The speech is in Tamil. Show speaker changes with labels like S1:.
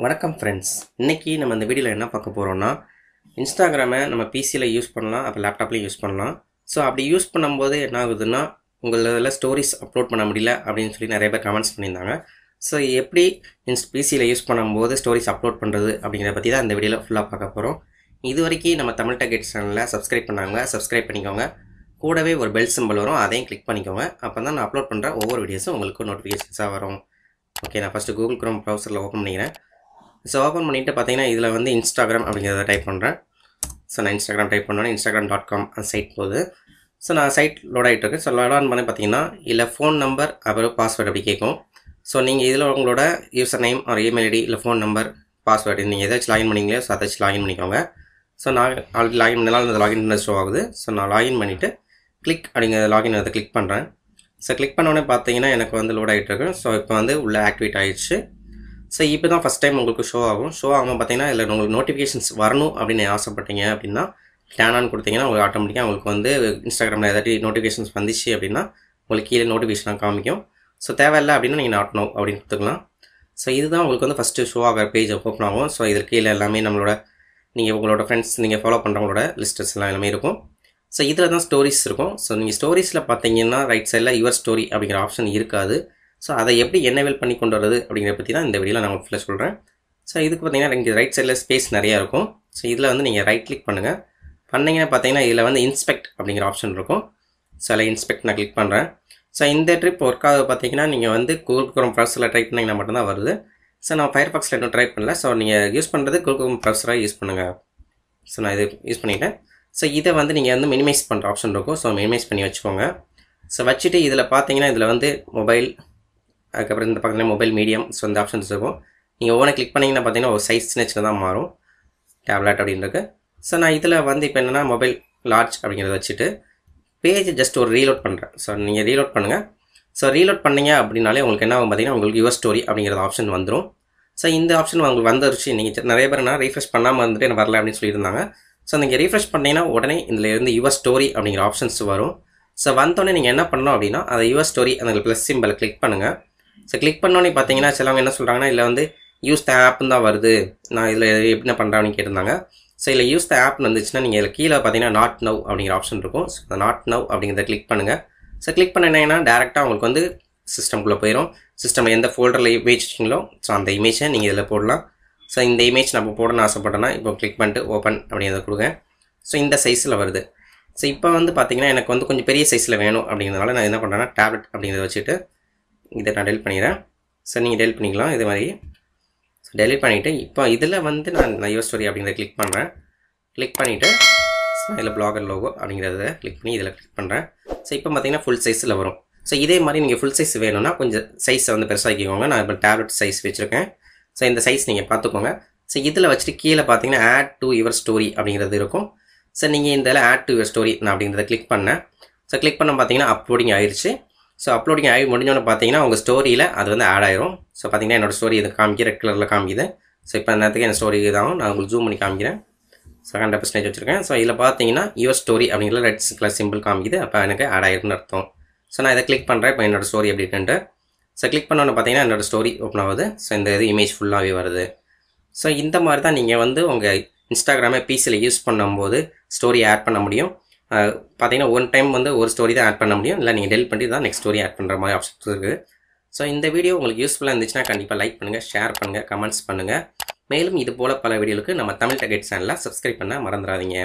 S1: வணக்கம் ஃப்ரெண்ட்ஸ். இன்றைக்கி நம்ம இந்த வீடியோவில் என்ன பார்க்க போகிறோம்னா, இன்ஸ்டாகிராமை நம்ம பிசியில் யூஸ் பண்ணலாம், அப்போ லேப்டாப்லேயும் யூஸ் பண்ணலாம். ஸோ அப்படி யூஸ் பண்ணும்போது என்ன ஆகுதுன்னா, உங்களில் ஸ்டோரிஸ் அப்லோட் பண்ண முடியல அப்படின்னு சொல்லி நிறைய பேர் கமெண்ட்ஸ் பண்ணியிருந்தாங்க. ஸோ எப்படி பிசியில் யூஸ் பண்ணும்போது ஸ்டோரிஸ் அப்லோட் பண்ணுறது அப்படிங்கிறத பற்றி தான் இந்த வீடியோவில் ஃபுல்லாக பார்க்க போகிறோம். இது வரைக்கும் நம்ம தமிழ் டெக் கைட்ஸ் சேனலில் சப்ஸ்கிரைப் பண்ணாங்க, சப்ஸ்கிரைப் பண்ணிக்கோங்க. கூடவே ஒரு பெல் சிம்பிள் வரும், அதையும் கிளிக் பண்ணிக்கோங்க. அப்போ தான் நான் அப்லோட் பண்ணுற ஒவ்வொரு வீடியோஸும் உங்களுக்கு நோட்டிஃபிகேஷன்ஸாக வரும். ஓகே, நான் ஃபஸ்ட்டு கூகுள் க்ரோம் ப்ரௌசரில் ஓப்பன் பண்ணிக்கிறேன். ஸோ ஓப்பன் பண்ணிவிட்டு பார்த்தீங்கன்னா இதில் வந்து இன்ஸ்டாகிராம் அப்படிங்கிறத டைப் பண்ணுறேன். ஸோ நான் இன்ஸ்டாகிராம் டைப் பண்ணோன்னே instagram.com அந்த சைட் போகுது. ஸோ நான் சைட் லோட் ஆகிட்டு இருக்கேன். ஸோ லோட் ஆன் பண்ணி பார்த்தீங்கன்னா இல்லை ஃபோன் நம்பர் அப்புறம் பாஸ்வேர்டு அப்படி கேட்கும். ஸோ நீங்கள் இதில் உங்களோட யூசர் நேம் ஒரு இமெயில் ஐடி இல்லை ஃபோன் நம்பர் பாஸ்வேர்டு நீங்கள் எதாச்சும் லாகின் பண்ணிங்களோ ஸோ அதை வச்சு லாகின் பண்ணிக்கோங்க. ஸோ நான் ஆல்ரெடி லாகின் பண்ணாலும் அந்த லாகின் ஷோ ஆகுது. ஸோ நான் லாகின் பண்ணிவிட்டு கிளிக் அப்படிங்கிற லாகின் அதை கிளிக் பண்ணுறேன். ஸோ கிளிக் பண்ணோடனே பார்த்தீங்கன்னா எனக்கு வந்து லோட் ஆகிட்டு இருக்கு. ஸோ இப்போ வந்து உள்ளே ஆக்டிவேட் ஆகிடுச்சு. ஸோ இப்போ தான் ஃபஸ்ட் டைம் உங்களுக்கு ஷோ ஆகும். ஷோ ஆகும் பார்த்தீங்கன்னா இதில் உங்களுக்கு நோட்டிஃபிகேஷன்ஸ் வரணும் அப்படின்னு ஆசைப்பட்டீங்க அப்படின்னா டேன் ஆன் கொடுத்தீங்கன்னா உங்களுக்கு ஆட்டோமேட்டிக்காக உங்களுக்கு வந்து இன்ஸ்டாகிராமில் ஏதாட்டி நோட்டிஃபிகேஷன்ஸ் வந்துச்சு அப்படின்னா உங்களுக்கு கீழே நோட்டிஃபிகேஷனாக காமிக்கும். ஸோ தேவையில்லை அப்படின்னா நீங்கள் நாட் நோ அப்படின்னு கொடுத்துக்கலாம். ஸோ இதுதான் உங்களுக்கு வந்து ஃபஸ்ட்டு ஷோ ஆகிற பேஜ் ஓப்பன் ஆகும். ஸோ இதில் கீழே எல்லாமே நம்மளோட நீங்கள் உங்களோட ஃப்ரெண்ட்ஸ் நீங்கள் ஃபாலோ பண்ணுறவங்களோட லிஸ்டஸ் எல்லாம் எல்லாமே இருக்கும். ஸோ இதில் தான் ஸ்டோரிஸ் இருக்கும். ஸோ நீங்கள் ஸ்டோரிஸில் பார்த்தீங்கன்னா ரைட் சைடில் யுவர் ஸ்டோரி அப்படிங்கிற ஆப்ஷன் இருக்காது. ஸோ அதை எப்படி எனேபிள் பண்ணி கொண்டு வரது அப்படிங்கிறத பற்றி தான் இந்த வீடியோவில் நான் உங்களுக்கு ஃபுல்லாக சொல்கிறேன். ஸோ இதுக்கு பார்த்தீங்கன்னா இங்கே ரைட் சைடில் ஸ்பேஸ் நிறையா இருக்கும். ஸோ இதில் வந்து நீங்கள் ரைட் கிளிக் பண்ணுங்கள். பண்ணிங்கன்னா பார்த்தீங்கன்னா இதில் வந்து இன்ஸ்பெக்ட் அப்படிங்கிற ஆப்ஷன் இருக்கும். ஸோ அதில் இன்ஸ்பெக்ட் நான் கிளிக் பண்ணுறேன். ஸோ இந்த ட்ரிப் ஒர்க் ஆகுது பார்த்தீங்கன்னா நீங்கள் வந்து கூகுள் க்ரோம் ப்ரௌசரில் ட்ரை பண்ணிங்கன்னா மட்டும்தான் வருது. ஸோ நான் ஃபயர்பாக்ஸில் இன்னும் ட்ரை பண்ணல. ஸோ நீங்கள் யூஸ் பண்ணுறது கூகுள் க்ரோம் ப்ரௌசராக யூஸ் பண்ணுங்கள். ஸோ நான் இது யூஸ் பண்ணிவிட்டேன். ஸோ இதை வந்து நீங்கள் வந்து மினிமைஸ் பண்ணுற ஆப்ஷன் இருக்கும். ஸோ மினிமைஸ் பண்ணி வச்சுக்கோங்க. ஸோ வச்சுட்டு இதில் பார்த்தீங்கன்னா இதில் வந்து மொபைல், அதுக்கப்புறம் இந்த பக்கத்தில் மொபைல் மீடியம், ஸோ இந்த ஆப்ஷன்ஸ் இருக்கும். நீங்கள் ஓனை கிளிக் பண்ணிங்கன்னா பார்த்தீங்கன்னா ஒரு சைஸ் சின்ன தான் மாறும், டேப்லெட் அப்படின்றது. ஸோ நான் இதில் வந்து இப்போ என்னென்னா மொபைல் லார்ஜ் அப்படிங்கிறத வச்சுட்டு பேஜ் ஜஸ்ட் ஒரு ரீலோட் பண்ணுறேன். ஸோ நீங்கள் ரீலோட் பண்ணுங்கள். ஸோ ரீலோட் பண்ணிங்க அப்படின்னாலே உங்களுக்கு என்ன ஆகும் பார்த்தீங்கன்னா உங்களுக்கு யுவர் ஸ்டோரி அப்படிங்கிற ஆப்ஷன் வந்துடும். ஸோ இந்த ஆப்ஷன் உங்களுக்கு வந்துருச்சு. நீங்கள் நிறைய பேர் என்ன ரீஃப்ரெஷ் பண்ணாமல் வந்துட்டு எனக்கு வரல அப்படின்னு சொல்லியிருந்தாங்க. ஸோ நீங்கள் ரீஃப்ரெஷ் பண்ணிங்கன்னா உடனே இதில் இருந்து யுவர் ஸ்டோரி அப்படிங்கிற ஆப்ஷன்ஸ் வரும். ஸோ வந்தோடனே நீங்கள் என்ன பண்ணணும் அப்படின்னா அதை யுவர் ஸ்டோரி அந்த ப்ளஸ் சிம்பிளை கிளிக் பண்ணுங்கள். ஸோ கிளிக் பண்ணோன்னே பார்த்தீங்கன்னா சிலவங்க என்ன சொல்கிறாங்கன்னா இதில் வந்து யூஸ் த ஆப்னு தான் வருது, நான் இதில் எப்படி என்ன பண்ணுறேன்னு கேட்டிருந்தாங்க. ஸோ இதில் யூஸ் த ஆப்னு வந்துச்சுன்னா நீங்கள் இதில் கீழே பார்த்தீங்கன்னா நாட் நவ் அப்படிங்கிற ஆப்ஷன் இருக்கும். ஸோ அந்த நாட் நவ் அப்படிங்கிறத கிளிக் பண்ணுங்கள். ஸோ கிளிக் பண்ணிங்கன்னா டேரெக்டாக உங்களுக்கு வந்து சிஸ்டம்குள்ளே போயிடும். சிஸ்டமில் எந்த ஃபோல்டரில் இமேஜ் வச்சிங்களோ ஸோ அந்த இமேஜை நீங்கள் இதில் போடலாம். ஸோ இந்த இமேஜ் நம்ம போடணும்னு ஆசைப்பட்டேன்னா இப்போ கிளிக் பண்ணிட்டு ஓப்பன் அப்படிங்கிறத கொடுங்க. ஸோ இந்த சைஸில் வருது. ஸோ இப்போ வந்து பார்த்தீங்கன்னா எனக்கு வந்து கொஞ்சம் பெரிய சைஸில் வேணும் அப்படிங்கிறதுனால நான் என்ன பண்ணுறேன்னா டேப்லெட் அப்படிங்கிறத வச்சுட்டு இதை நான் டெலிட் பண்ணிடுறேன். ஸோ நீங்கள் டெலிட் பண்ணிக்கலாம் இது மாதிரி. ஸோ டெலிட் பண்ணிவிட்டு இப்போ இதில் வந்து நான் யுவர் ஸ்டோரி அப்படிங்கிறத கிளிக் பண்ணுறேன். கிளிக் பண்ணிவிட்டு இதில் பிளாகர் லோகோ அப்படிங்கிறத கிளிக் பண்ணி இதில் கிளிக் பண்ணுறேன். ஸோ இப்போ பார்த்தீங்கன்னா ஃபுல் சைஸில் வரும். ஸோ இதே மாதிரி நீங்கள் ஃபுல் சைஸ் வேணும்னா கொஞ்சம் சைஸை வந்து பெருசாகிக்கோங்க. நான் இப்போ டேப்லெட் சைஸ் வச்சுருக்கேன். ஸோ இந்த சைஸ் நீங்கள் பார்த்துக்கோங்க. ஸோ இதில் வச்சுட்டு கீழே பார்த்தீங்கன்னா ஆட் டு யுவர் ஸ்டோரி அப்படிங்கிறது இருக்கும். ஸோ நீங்கள் இந்த ஆட் டு யுவர் ஸ்டோரி நான் அப்படிங்கிறத கிளிக் பண்ணேன். ஸோ கிளிக் பண்ண பார்த்தீங்கன்னா அப்லோடிங் ஆயிடுச்சு. ஸோ அப்லோடிங் ஆகி முடிஞ்சோன்னு பார்த்தீங்கன்னா உங்கள் ஸ்டோரியில் அது வந்து ஆட் ஆயிரும். ஸோ பார்த்தீங்கன்னா என்னோடய ஸ்டோரி இது காமிக்க ரெட் கலரில் காமிக்குது. ஸோ இப்போ அந்த நேரத்துக்கு என் ஸ்டோரி இதாகும். நான் உங்களுக்கு ஜூம் பண்ணி காமிக்கிறேன். ஸோ 100% வச்சுருக்கேன். ஸோ இதில் பார்த்தீங்கன்னா யுவர் ஸ்டோரி அப்படிங்கிற ரெட் கலர் சிம்பிள் காமிக்குது. அப்போ எனக்கு ஆட் ஆயிருக்குன்னு அர்த்தம். ஸோ நான் இதை கிளிக் பண்ணுறேன். இப்போ என்னோடய ஸ்டோரி எப்படி இருக்குன்ட்டு. ஸோ கிளிக் பண்ணோன்னு பார்த்தீங்கன்னா என்னோடய ஸ்டோரி ஓப்பன் ஆகுது. ஸோ இந்த இது இமேஜ் ஃபுல்லாகவே வருது. ஸோ இந்த மாதிரி தான் நீங்கள் வந்து உங்கள் இன்ஸ்டாகிராமை பிசியில் யூஸ் பண்ணும்போது ஸ்டோரி ஆட் பண்ண முடியும். பார்த்தீங்கன்னா ஒன் டைம் வந்து ஒரு ஸ்டோரி தான் ஆட் பண்ண முடியும். இல்லை நீங்கள் டெலிட் பண்ணி தான் நெக்ஸ்ட் ஸ்டோரி ஆட் பண்ணுற மாதிரி ஆப்ஷன்ஸ் இருக்குது. ஸோ இந்த வீடியோ உங்களுக்கு யூஸ்ஃபுல்லாக இருந்துச்சுன்னா கண்டிப்பாக லைக் பண்ணுங்கள், ஷேர் பண்ணுங்கள், கமெண்ட்ஸ் பண்ணுங்கள். மேலும் இது போல் பல வீடியோவுக்கு நம்ம தமிழ் டெக் கைட்ஸ் சேனலை சப்ஸ்கிரைப் பண்ண மறந்துடாதீங்க.